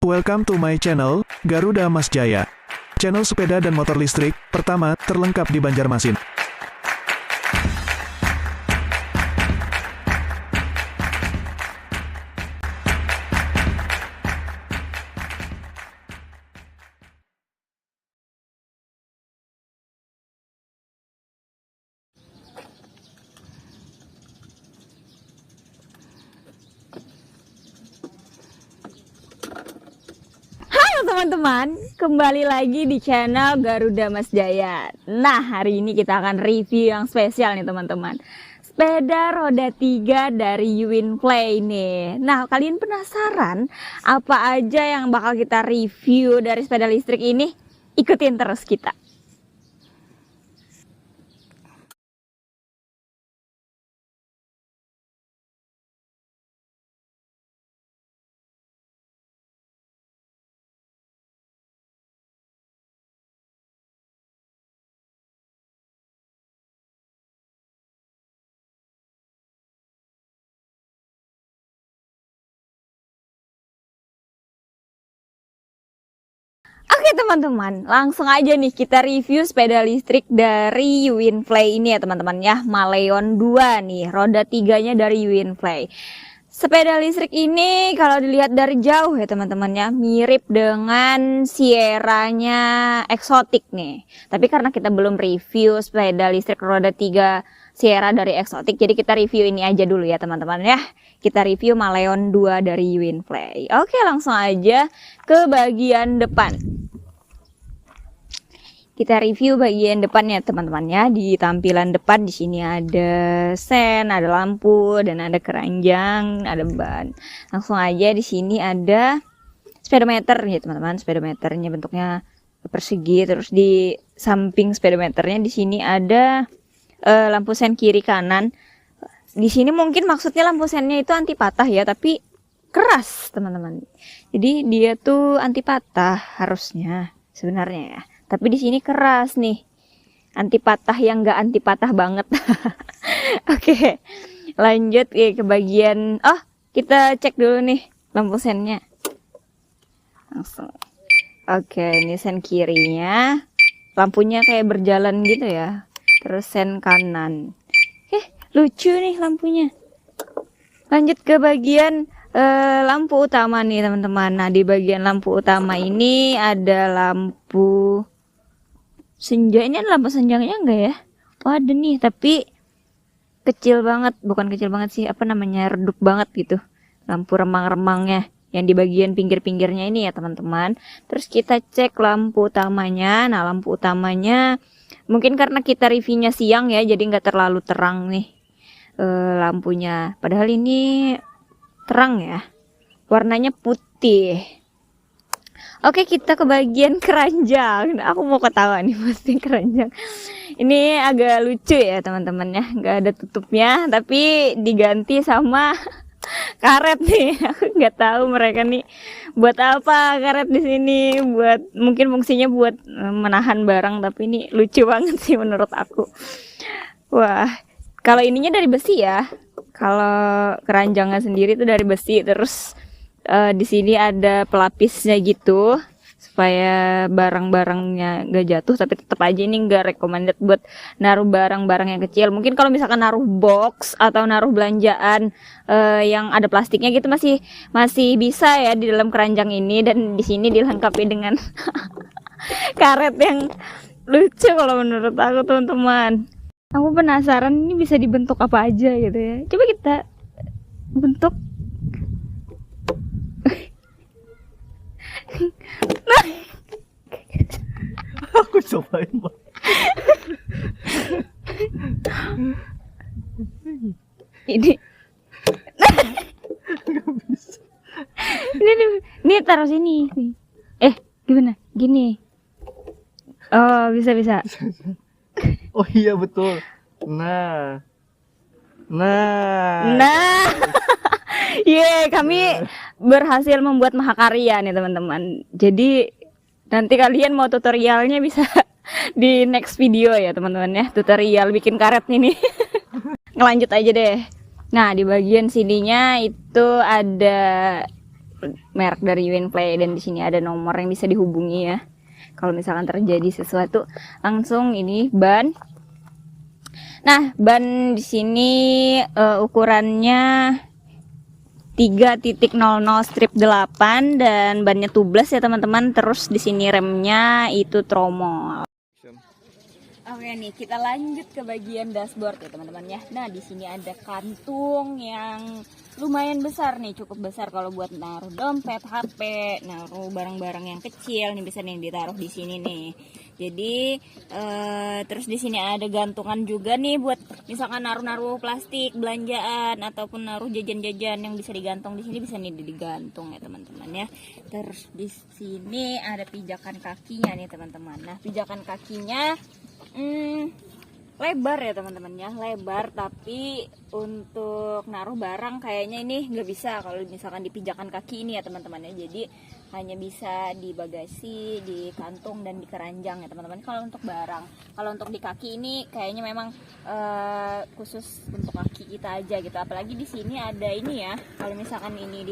Welcome to my channel, Garuda Mas Jaya. Channel sepeda dan motor listrik, pertama, terlengkap di Banjarmasin. Teman-teman, kembali lagi di channel Garuda Mas Jaya. Nah, hari ini kita akan review yang spesial nih teman-teman. Sepeda roda 3 dari Uwinfly nih. Nah, kalian penasaran apa aja yang bakal kita review dari sepeda listrik ini? Ikutin terus kita. Oke teman-teman, langsung aja nih kita review sepeda listrik dari Uwinfly ini ya teman-teman ya. Maleon 2 nih, roda 3-nya dari Uwinfly. Sepeda listrik ini kalau dilihat dari jauh ya teman-teman ya, mirip dengan Sierra-nya Exotic nih. Tapi karena kita belum review sepeda listrik roda 3 Sierra dari Exotic, jadi kita review ini aja dulu ya teman-teman ya. Kita review Maleon 2 dari Uwinfly. Oke, langsung aja ke bagian depan. Kita review bagian depannya teman-teman ya. Di tampilan depan di sini ada sen, ada lampu, dan ada keranjang, ada ban. Langsung aja di sini ada speedometer ya teman-teman. Speedometernya bentuknya persegi, terus di samping speedometernya di sini ada lampu sen kiri kanan. Di sini mungkin maksudnya lampu sennya itu anti patah ya, tapi keras teman-teman. Jadi dia tuh anti patah harusnya sebenarnya ya. Tapi di sini keras nih, anti patah yang nggak anti patah banget. Oke, lanjut ke bagian. Oh, kita cek dulu nih lampu sennya. Langsung. Oke, ini sen kirinya, lampunya kayak berjalan gitu ya. Terus sen kanan. Lucu nih lampunya. Lanjut ke bagian lampu utama nih teman-teman. Nah, di bagian lampu utama ini ada lampu senja. Ini ada lampu senjanya enggak ya? Oh, ada nih, tapi kecil banget. Bukan kecil banget sih, apa namanya, redup banget gitu. Lampu remang-remangnya yang di bagian pinggir-pinggirnya ini ya teman-teman. Terus kita cek lampu utamanya. Nah, lampu utamanya mungkin karena kita reviewnya siang ya, jadi nggak terlalu terang nih lampunya. Padahal ini terang ya, warnanya putih. Oke, kita ke bagian keranjang. Nah, aku mau ketawa nih pasti keranjang. Ini agak lucu ya teman-teman ya, nggak ada tutupnya, tapi diganti sama karet nih. Aku nggak tahu mereka nih buat apa karet di sini. Buat mungkin fungsinya buat menahan barang, tapi ini lucu banget sih menurut aku. Wah, kalau ininya dari besi ya. Kalau keranjangnya sendiri itu dari besi, terus di sini ada pelapisnya gitu supaya barang-barangnya gak jatuh. Tapi tetap aja ini gak recommended buat naruh barang-barang yang kecil. Mungkin kalau misalkan naruh box atau naruh belanjaan yang ada plastiknya gitu masih bisa ya di dalam keranjang ini. Dan di sini dilengkapi dengan karet yang lucu kalau menurut aku teman-teman. Aku penasaran ini bisa dibentuk apa aja gitu ya. Coba kita bentuk. Nah, aku cobain Bang. ini ini taruh sini. Gimana? Gini. Oh, bisa. Oh iya betul. Nah. Kami berhasil membuat mahakarya nih teman-teman. Jadi nanti kalian mau tutorialnya bisa di next video ya teman-teman ya. Tutorial bikin karet ini. Ngelanjut aja deh. Nah, di bagian sininya itu ada merek dari Uwinplay, dan di sini ada nomor yang bisa dihubungi ya. Kalau misalkan terjadi sesuatu, langsung ini ban. Nah, ban di sini ukurannya 3.00 strip 8 dan bannya tubeless ya teman-teman. Terus di sini remnya itu tromol. Oke nih, kita lanjut ke bagian dashboard ya teman-teman ya. Nah, di sini ada kantung yang lumayan besar nih, cukup besar kalau buat naruh dompet, HP, naruh barang-barang yang kecil nih, bisa nih ditaruh di sini nih. Jadi terus di sini ada gantungan juga nih buat misalkan naruh-naruh plastik, belanjaan ataupun naruh jajan-jajan yang bisa digantung di sini, bisa nih digantung ya teman-teman ya. Terus di sini ada pijakan kakinya nih teman-teman. Nah, pijakan kakinya lebar ya teman-teman ya, lebar, tapi untuk naruh barang kayaknya ini nggak bisa kalau misalkan di pijakan kaki ini ya teman-teman ya. Jadi hanya bisa di bagasi, di kantung, dan di keranjang ya teman-teman. Kalau untuk barang, kalau untuk di kaki ini kayaknya memang khusus untuk kaki kita aja gitu. Apalagi di sini ada ini ya, kalau misalkan ini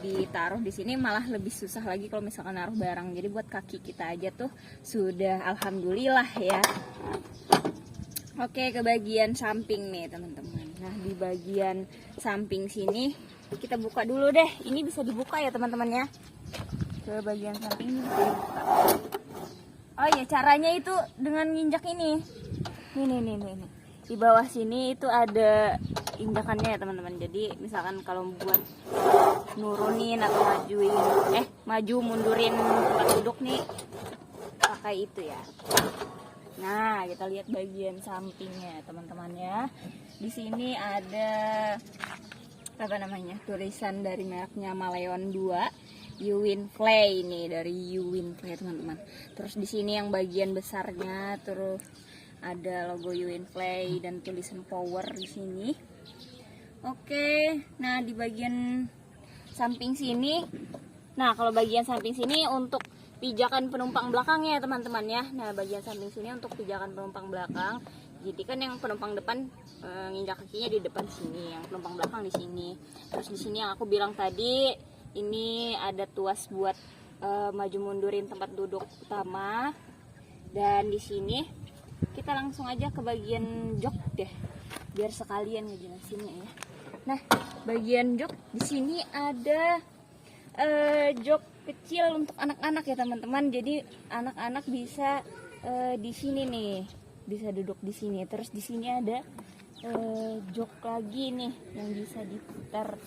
ditaruh di sini malah lebih susah lagi kalau misalkan naruh barang. Jadi buat kaki kita aja tuh sudah alhamdulillah ya. Oke, ke bagian samping nih teman-teman. Nah, di bagian samping sini kita buka dulu deh. Ini bisa dibuka ya teman-teman ya. Ke bagian samping ini bisa dibuka. Oh ya, caranya itu dengan nginjak ini. Nih. Di bawah sini itu ada injakannya ya teman-teman. Jadi misalkan kalau buat nurunin atau maju mundurin tempat duduk nih, pakai itu ya. Nah, kita lihat bagian sampingnya teman-teman ya. Di sini ada tulisan dari mereknya Maleon 2, Uwinplay nih, dari Uwinplay teman-teman. Terus di sini yang bagian besarnya terus ada logo Uwinplay dan tulisan power di sini. Oke, nah di bagian samping sini, kalau bagian samping sini untuk pijakan penumpang belakang ya teman-teman ya. Nah, bagian samping sini untuk pijakan penumpang belakang. Jadi kan yang penumpang depan nginjak kakinya di depan sini, yang penumpang belakang di sini. Terus di sini yang aku bilang tadi, ini ada tuas buat maju mundurin tempat duduk utama. Dan di sini kita langsung aja ke bagian jok deh, biar sekalian ngejelasinnya ya. Nah, bagian jok di sini ada jok kecil untuk anak-anak ya teman-teman. Jadi anak-anak bisa di sini nih, bisa duduk di sini. Terus di sini ada jok lagi nih yang bisa diputar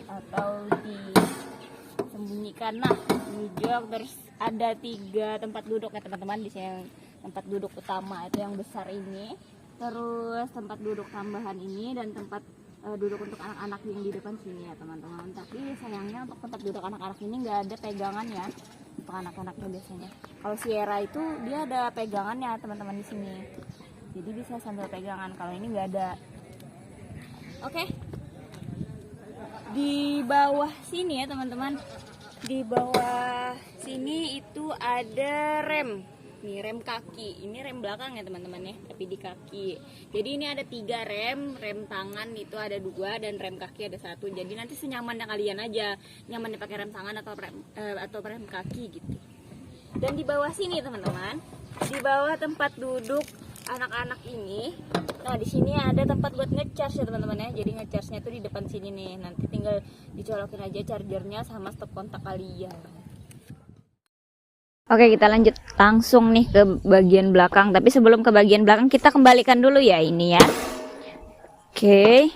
atau disembunyikan. Nah, ini jok. Terus ada 3 tempat duduk ya teman-teman. Di sini yang tempat duduk utama itu yang besar ini. Terus tempat duduk tambahan ini dan tempat duduk untuk anak-anak yang di depan sini ya teman-teman. Tapi sayangnya untuk tempat duduk anak-anak ini nggak ada pegangan ya untuk anak-anaknya biasanya. Kalau Sierra itu dia ada pegangannya teman-teman di sini. Jadi bisa sambil pegangan. Kalau ini nggak ada. Oke. Di bawah sini ya teman-teman. Di bawah sini itu ada rem. Nih, rem kaki. Ini rem belakang ya teman-teman ya, tapi di kaki. Jadi ini ada 3 rem. Rem tangan itu ada 2 dan rem kaki ada 1. Jadi nanti senyamannya kalian aja, nyaman dipakai rem tangan atau rem kaki gitu. Dan di bawah sini teman-teman, di bawah tempat duduk anak-anak ini, nah di sini ada tempat buat ngecas ya teman-teman ya. Jadi ngecasnya tuh di depan sini nih. Nanti tinggal dicolokin aja chargernya sama stop kontak kalian. Oke, kita lanjut langsung nih ke bagian belakang. Tapi sebelum ke bagian belakang, kita kembalikan dulu ya ini ya. Oke,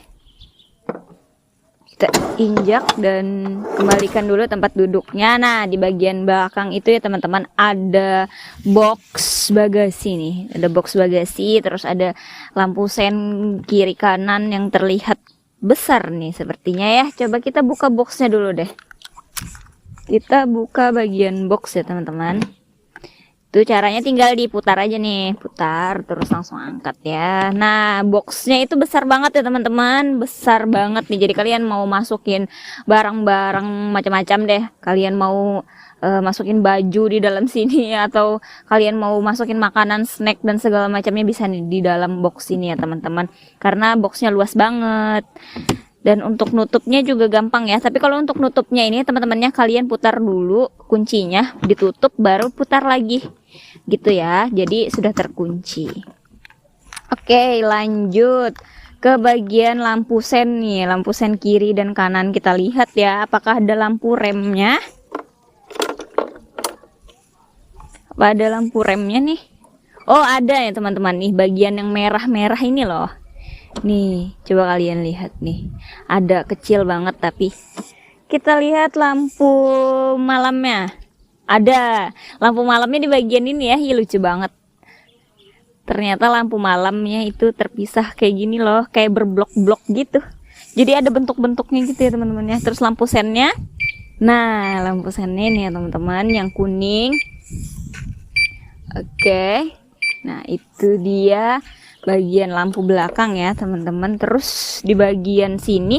kita injak dan kembalikan dulu tempat duduknya. Nah, di bagian belakang itu ya teman-teman ada box bagasi nih. Ada box bagasi, terus ada lampu sen kiri kanan yang terlihat besar nih sepertinya ya. Coba kita buka boxnya dulu deh. Kita buka bagian box ya teman-teman. Itu caranya tinggal diputar aja nih, putar terus langsung angkat ya. Nah, boxnya itu besar banget ya teman-teman, besar banget nih. Jadi kalian mau masukin barang-barang macam-macam deh. Kalian mau masukin baju di dalam sini atau kalian mau masukin makanan, snack dan segala macamnya bisa nih di dalam box ini ya teman-teman. Karena boxnya luas banget. Dan untuk nutupnya juga gampang ya. Tapi kalau untuk nutupnya ini teman-temannya kalian putar dulu kuncinya, ditutup baru putar lagi. Gitu ya. Jadi sudah terkunci. Oke, lanjut ke bagian lampu sen nih. Lampu sen kiri dan kanan kita lihat ya. Apakah ada lampu remnya? Apa ada lampu remnya nih? Oh, ada ya teman-teman nih. Bagian yang merah-merah ini loh. Nih, coba kalian lihat nih. Ada kecil banget tapi kita lihat lampu malamnya. Ada lampu malamnya di bagian ini ya. Ih, lucu banget. Ternyata lampu malamnya itu terpisah kayak gini loh, kayak berblok-blok gitu. Jadi ada bentuk-bentuknya gitu ya teman-teman ya. Terus lampu sennya. Nah, lampu sennya nih ya teman-teman yang kuning. Oke. Nah, itu dia bagian lampu belakang ya teman-teman. Terus di bagian sini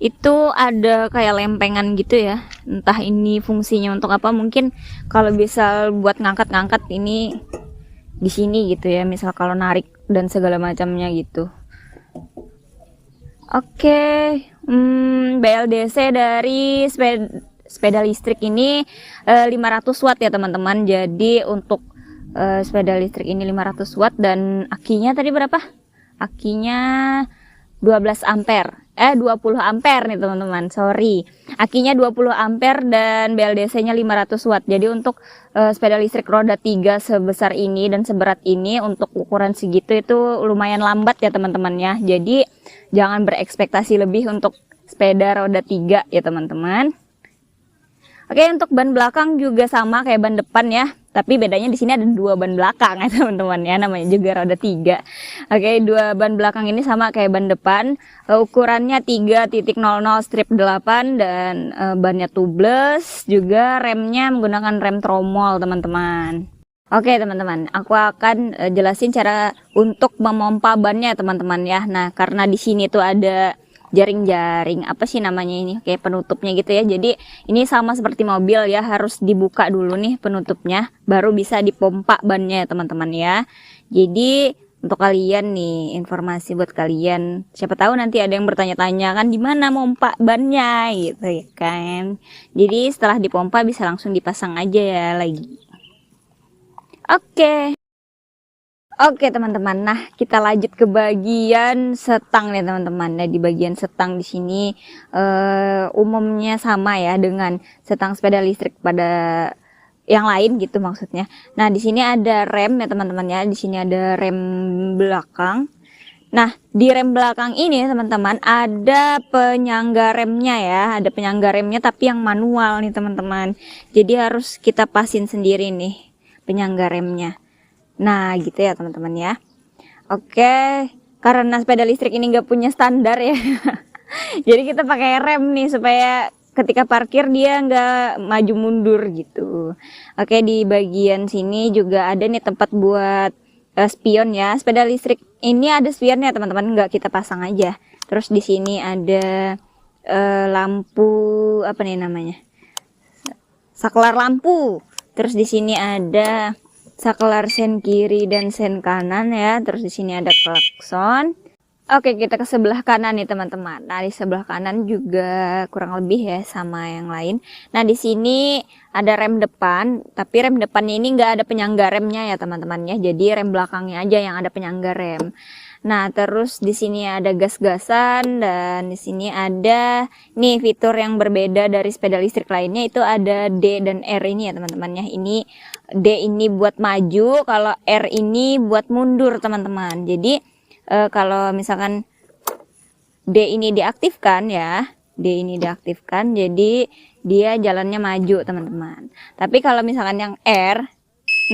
itu ada kayak lempengan gitu ya, entah ini fungsinya untuk apa. Mungkin kalau bisa buat ngangkat-ngangkat ini di sini gitu ya, misal kalau narik dan segala macamnya gitu. Oke, BLDC dari sepeda listrik ini 500 watt ya teman-teman. Jadi untuk sepeda listrik ini 500 watt dan akinya tadi berapa? Akinya 12 ampere. 20 ampere nih teman-teman. Sorry. Akinya 20 ampere dan BLDC-nya 500 watt. Jadi untuk sepeda listrik roda 3 sebesar ini dan seberat ini untuk ukuran segitu itu lumayan lambat ya teman-teman ya. Jadi jangan berekspektasi lebih untuk sepeda roda 3 ya teman-teman. Oke, untuk ban belakang juga sama kayak ban depan ya. Tapi bedanya di sini ada 2 ban belakang ya teman-teman ya, namanya juga roda 3. Oke, 2 ban belakang ini sama kayak ban depan. Ukurannya 3.00 strip 8 dan bannya tubeless, juga remnya menggunakan rem tromol teman-teman. Oke teman-teman, aku akan jelasin cara untuk memompa bannya teman-teman ya. Nah, karena di sini tuh ada jaring-jaring, apa sih namanya ini, kayak penutupnya gitu ya. Jadi ini sama seperti mobil ya, harus dibuka dulu nih penutupnya baru bisa dipompa bannya ya teman-teman ya. Jadi untuk kalian nih, informasi buat kalian, siapa tahu nanti ada yang bertanya-tanya kan di mana mompa bannya gitu ya kan. Jadi setelah dipompa bisa langsung dipasang aja ya lagi. Oke teman-teman, nah kita lanjut ke bagian setang nih teman-teman. Nah di bagian setang di sini umumnya sama ya dengan setang sepeda listrik pada yang lain gitu maksudnya. Nah di sini ada rem ya teman-teman ya. Di sini ada rem belakang. Nah di rem belakang ini teman-teman ada penyangga remnya ya. Ada penyangga remnya tapi yang manual nih teman-teman. Jadi harus kita pasin sendiri nih penyangga remnya. Nah gitu ya teman-teman ya. Oke, karena sepeda listrik ini nggak punya standar ya. Jadi kita pakai rem nih supaya ketika parkir dia nggak maju mundur gitu. Oke, di bagian sini juga ada nih tempat buat spion ya. Sepeda listrik ini ada spionnya teman-teman, nggak kita pasang aja. Terus di sini ada lampu apa nih namanya? Saklar lampu. Terus di sini ada saklar sen kiri dan sen kanan ya. Terus di sini ada klakson. Oke, kita ke sebelah kanan nih teman-teman. Nah, di sebelah kanan juga kurang lebih ya sama yang lain. Nah, di sini ada rem depan, tapi rem depannya ini nggak ada penyangga remnya ya teman-teman ya. Jadi rem belakangnya aja yang ada penyangga rem. Nah, terus di sini ada gas-gasan dan di sini ada nih fitur yang berbeda dari sepeda listrik lainnya, itu ada D dan R ini ya teman-teman ya. Ini D ini buat maju, kalau R ini buat mundur teman-teman. Jadi kalau misalkan D ini diaktifkan ya, D ini diaktifkan jadi dia jalannya maju teman-teman. Tapi kalau misalkan yang R,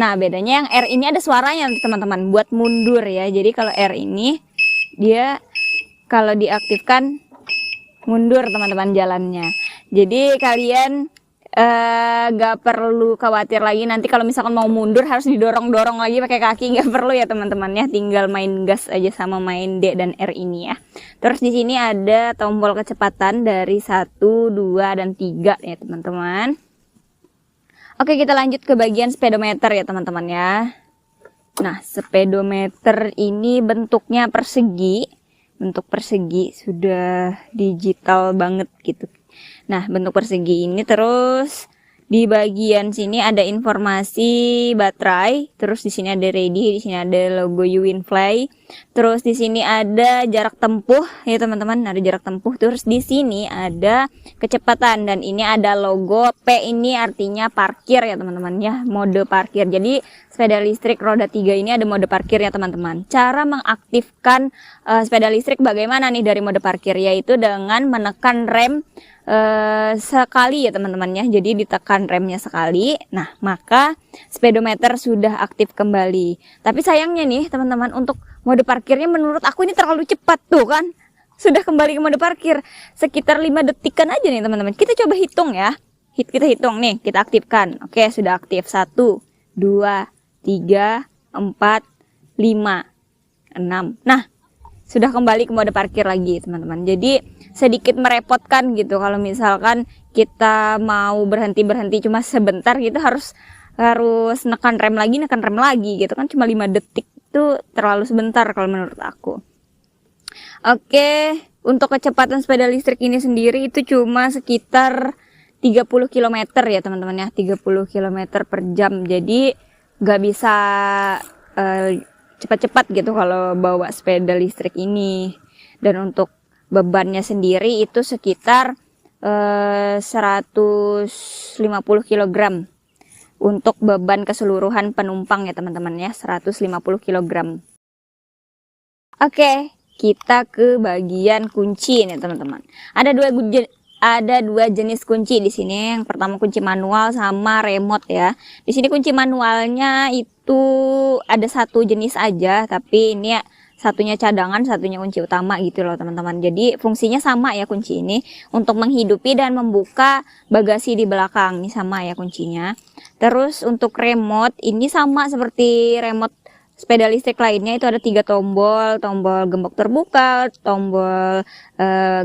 nah bedanya yang R ini ada suaranya teman-teman buat mundur ya. Jadi kalau R ini dia kalau diaktifkan mundur teman-teman jalannya. Jadi kalian gak perlu khawatir lagi nanti kalau misalkan mau mundur harus didorong-dorong lagi pakai kaki, nggak perlu ya teman-teman ya. Tinggal main gas aja sama main D dan R ini ya. Terus di sini ada tombol kecepatan dari 1, 2 dan 3 ya teman-teman. Oke, kita lanjut ke bagian speedometer ya teman-teman ya. Nah, speedometer ini bentuknya persegi bentuk persegi, sudah digital banget gitu. Nah, bentuk persegi ini, terus di bagian sini ada informasi baterai, terus di sini ada ready, di sini ada logo Uwinfly, terus di sini ada jarak tempuh ya teman-teman, ada jarak tempuh, terus di sini ada kecepatan, dan ini ada logo P, ini artinya parkir ya teman-teman ya, mode parkir. Jadi sepeda listrik roda 3 ini ada mode parkir ya teman-teman. Cara mengaktifkan sepeda listrik bagaimana nih dari mode parkir, yaitu dengan menekan rem sekali ya teman-teman ya. Jadi ditekan remnya sekali, nah maka speedometer sudah aktif kembali. Tapi sayangnya nih teman-teman, untuk mode parkirnya menurut aku ini terlalu cepat tuh kan, sudah kembali ke mode parkir sekitar 5 detikan aja nih teman-teman. Kita coba hitung ya, kita hitung nih, kita aktifkan. Oke, sudah aktif. 1 2 3 4 5 6. Nah, sudah kembali ke mode parkir lagi teman-teman. Jadi sedikit merepotkan gitu kalau misalkan kita mau berhenti cuma sebentar gitu, harus nekan rem lagi gitu kan. Cuma 5 detik itu terlalu sebentar kalau menurut aku. Oke, untuk kecepatan sepeda listrik ini sendiri itu cuma sekitar 30 km ya teman-teman ya, 30 km per jam. Jadi gak bisa cepat-cepat gitu kalau bawa sepeda listrik ini. Dan untuk bebannya sendiri itu sekitar 150 kg untuk beban keseluruhan penumpang ya teman-teman ya, 150 kg. Oke, kita ke bagian kunci nih teman-teman. Ada dua jenis kunci di sini. Yang pertama kunci manual sama remote ya. Di sini kunci manualnya itu ada satu jenis aja, tapi ini ya, satunya cadangan, satunya kunci utama gitu loh teman-teman. Jadi fungsinya sama ya kunci ini, untuk menghidupi dan membuka bagasi di belakang. Ini sama ya kuncinya. Terus untuk remote ini sama seperti remote sepeda listrik lainnya, itu ada 3 tombol, tombol gembok terbuka, tombol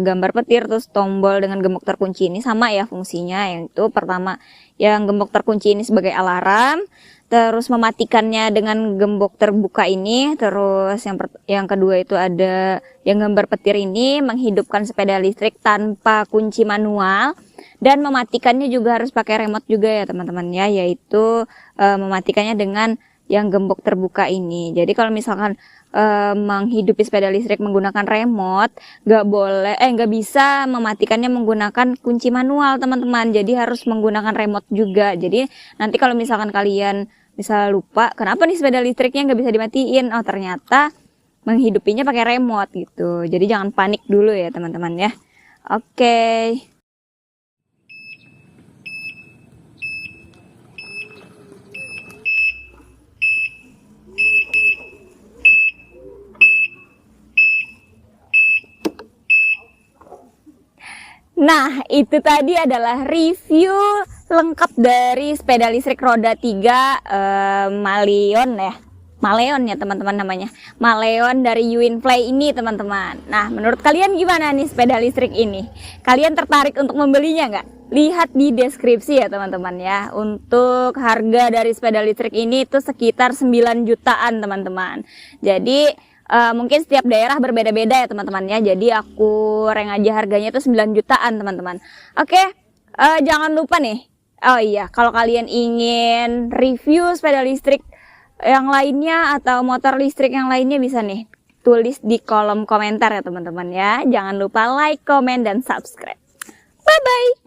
gambar petir, terus tombol dengan gembok terkunci. Ini sama ya fungsinya, yaitu pertama yang gembok terkunci ini sebagai alarm, terus mematikannya dengan gembok terbuka ini, terus yang kedua itu ada yang gambar petir ini menghidupkan sepeda listrik tanpa kunci manual, dan mematikannya juga harus pakai remote juga ya teman-teman ya, yaitu mematikannya dengan yang gembok terbuka ini. Jadi kalau misalkan menghidupi sepeda listrik menggunakan remote, nggak bisa mematikannya menggunakan kunci manual teman-teman. Jadi harus menggunakan remote juga. Jadi nanti kalau misalkan kalian misal lupa, kenapa nih sepeda listriknya nggak bisa dimatiin? Oh ternyata menghidupinya pakai remote gitu. Jadi jangan panik dulu ya teman-teman ya. Oke. Nah, itu tadi adalah review lengkap dari sepeda listrik roda 3 Maleon ya. Maleon ya teman-teman namanya. Maleon dari Uwinfly ini teman-teman. Nah, menurut kalian gimana nih sepeda listrik ini? Kalian tertarik untuk membelinya nggak? Lihat di deskripsi ya teman-teman ya. Untuk harga dari sepeda listrik ini itu sekitar 9 jutaan teman-teman. Jadi mungkin setiap daerah berbeda-beda ya teman-teman ya. Jadi aku rank aja harganya itu 9 jutaan teman-teman. Oke, jangan lupa nih. Oh iya, kalau kalian ingin review sepeda listrik yang lainnya atau motor listrik yang lainnya, bisa nih tulis di kolom komentar ya teman-teman ya. Jangan lupa like, comment, dan subscribe. Bye-bye.